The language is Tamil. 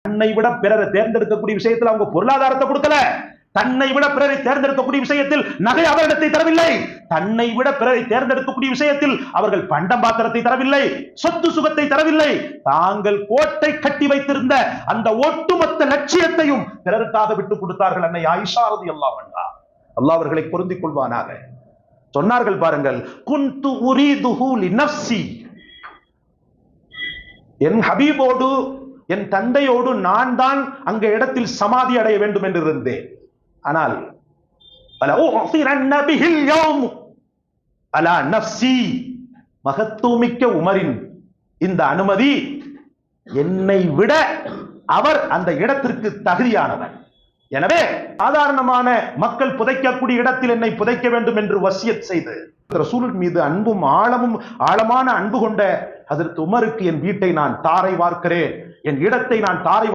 தன்னை விட பிறரை தேர்ந்தெடுக்கக்கூடிய விஷயத்தில் அவங்க பொருளாதாரத்தை கொடுக்கல. தன்னை விட பிறரை தேர்ந்தெடுக்கக்கூடிய விஷயத்தில் நகை ஆபரணத்தை தரவில்லை. தன்னை விட பிறரை தேர்ந்தெடுக்கக்கூடிய விஷயத்தில் அவர்கள் பண்டம் பாத்திரத்தை தரவில்லை, சொத்து சுகத்தை தரவில்லை. தாங்கள் கோட்டை கட்டி வைத்திருந்த அந்த ஒட்டுமொத்த லட்சியத்தையும் பிறருக்காக விட்டுக் கொடுத்தார்கள். அன்னை ஆயிஷா ரலியல்லாஹு அன்ஹா, அல்லாஹ் அவர்களை பொருந்திக் கொள்வானாக, சொன்னார்கள் பாருங்கள், குன்து உரீதுஹு லினஃப்ஸி, என் ஹபீபோடு என் தந்தையோடு நான் தான் அங்க இடத்தில் சமாதி அடைய வேண்டும் என்று இருந்தேன். ஆனால் மகத்துவமிக்க உமரின் இந்த அனுமதி, என்னை விட அவர் அந்த இடத்திற்கு தகுதியானவர். எனவே சாதாரணமான மக்கள் புதைக்கக்கூடிய இடத்தில் என்னை புதைக்க வேண்டும் என்று வசியத் செய்து ரசூல் மீது அன்பும் ஆழமான அன்பு கொண்ட ஹஜ்ரத் உமருக்கு என் வீட்டை நான் தாரை வார்க்கிறேன், என் இடத்தை நான் தாரை